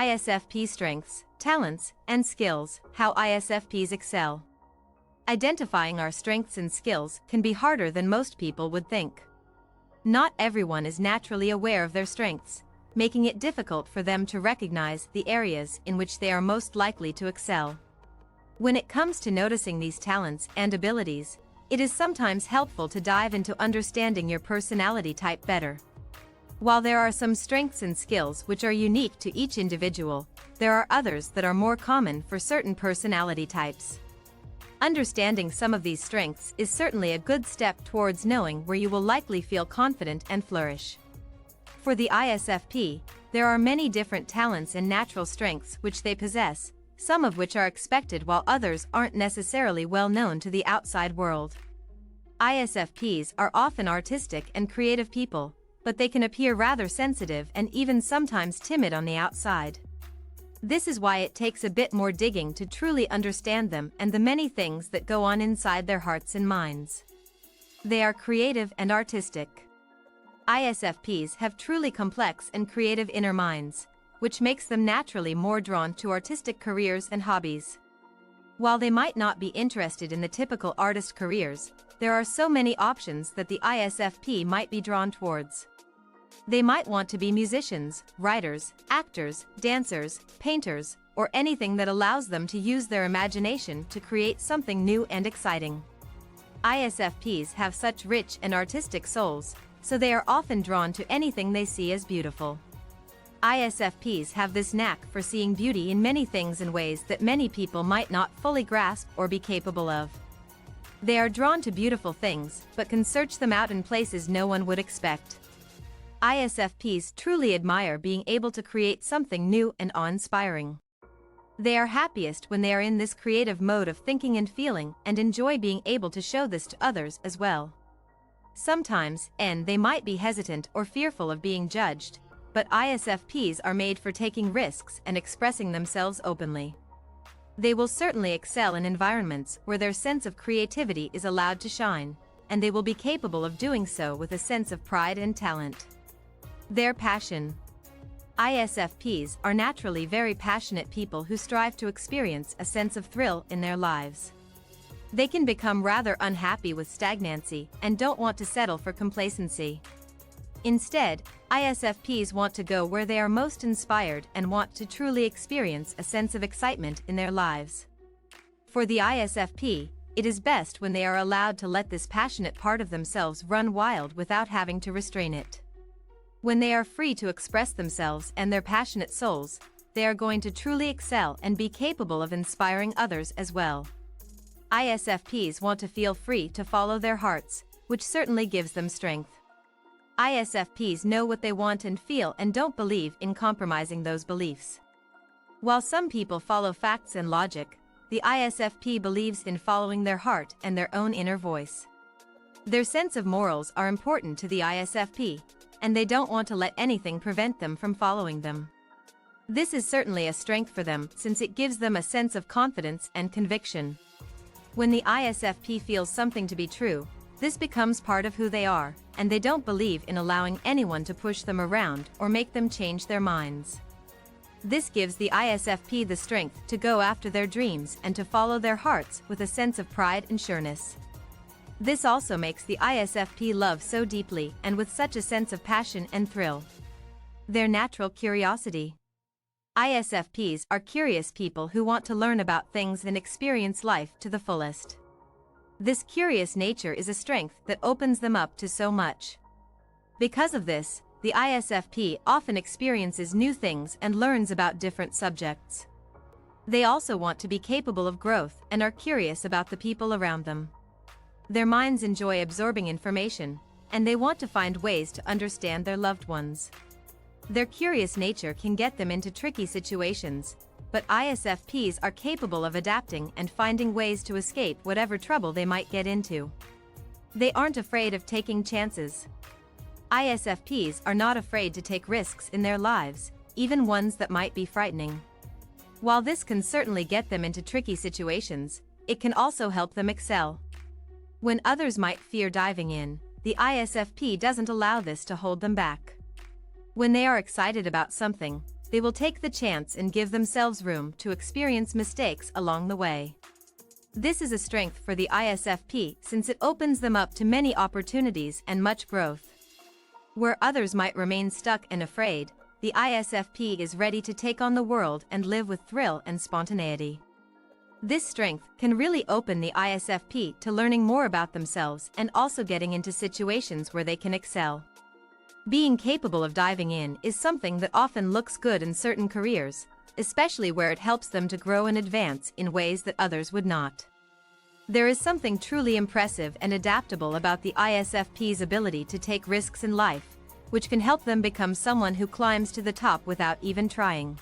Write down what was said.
ISFP strengths, talents, and skills, how ISFPs excel. Identifying our strengths and skills can be harder than most people would think. Not everyone is naturally aware of their strengths, making it difficult for them to recognize the areas in which they are most likely to excel. When it comes to noticing these talents and abilities, it is sometimes helpful to dive into understanding your personality type better. While there are some strengths and skills which are unique to each individual, there are others that are more common for certain personality types. Understanding some of these strengths is certainly a good step towards knowing where you will likely feel confident and flourish. For the ISFP, there are many different talents and natural strengths which they possess, some of which are expected while others aren't necessarily well known to the outside world. ISFPs are often artistic and creative people, but they can appear rather sensitive and even sometimes timid on the outside. This is why it takes a bit more digging to truly understand them and the many things that go on inside their hearts and minds. They are creative and artistic. ISFPs have truly complex and creative inner minds, which makes them naturally more drawn to artistic careers and hobbies. While they might not be interested in the typical artist careers, there are so many options that the ISFP might be drawn towards. They might want to be musicians, writers, actors, dancers, painters, or anything that allows them to use their imagination to create something new and exciting. ISFPs have such rich and artistic souls, so they are often drawn to anything they see as beautiful. ISFPs have this knack for seeing beauty in many things in ways that many people might not fully grasp or be capable of. They are drawn to beautiful things, but can search them out in places no one would expect. ISFPs truly admire being able to create something new and awe-inspiring. They are happiest when they are in this creative mode of thinking and feeling and enjoy being able to show this to others as well. Sometimes, they might be hesitant or fearful of being judged, but ISFPs are made for taking risks and expressing themselves openly. They will certainly excel in environments where their sense of creativity is allowed to shine, and they will be capable of doing so with a sense of pride and talent. Their passion. ISFPs are naturally very passionate people who strive to experience a sense of thrill in their lives. They can become rather unhappy with stagnancy and don't want to settle for complacency. Instead, ISFPs want to go where they are most inspired and want to truly experience a sense of excitement in their lives. For the ISFP, it is best when they are allowed to let this passionate part of themselves run wild without having to restrain it. When they are free to express themselves and their passionate souls, they are going to truly excel and be capable of inspiring others as well. ISFPs want to feel free to follow their hearts, which certainly gives them strength. ISFPs know what they want and feel and don't believe in compromising those beliefs. While some people follow facts and logic, the ISFP believes in following their heart and their own inner voice. Their sense of morals are important to the ISFP, and they don't want to let anything prevent them from following them. This is certainly a strength for them since it gives them a sense of confidence and conviction. When the ISFP feels something to be true, this becomes part of who they are, and they don't believe in allowing anyone to push them around or make them change their minds. This gives the ISFP the strength to go after their dreams and to follow their hearts with a sense of pride and sureness. This also makes the ISFP love so deeply and with such a sense of passion and thrill. Their natural curiosity. ISFPs are curious people who want to learn about things and experience life to the fullest. This curious nature is a strength that opens them up to so much. Because of this, the ISFP often experiences new things and learns about different subjects. They also want to be capable of growth and are curious about the people around them. Their minds enjoy absorbing information, and they want to find ways to understand their loved ones. Their curious nature can get them into tricky situations, but ISFPs are capable of adapting and finding ways to escape whatever trouble they might get into. They aren't afraid of taking chances. ISFPs are not afraid to take risks in their lives, even ones that might be frightening. While this can certainly get them into tricky situations, it can also help them excel. When others might fear diving in, the ISFP doesn't allow this to hold them back. When they are excited about something, they will take the chance and give themselves room to experience mistakes along the way. This is a strength for the ISFP since it opens them up to many opportunities and much growth. Where others might remain stuck and afraid, the ISFP is ready to take on the world and live with thrill and spontaneity. This strength can really open the ISFP to learning more about themselves and also getting into situations where they can excel. Being capable of diving in is something that often looks good in certain careers, especially where it helps them to grow and advance in ways that others would not. There is something truly impressive and adaptable about the ISFP's ability to take risks in life, which can help them become someone who climbs to the top without even trying.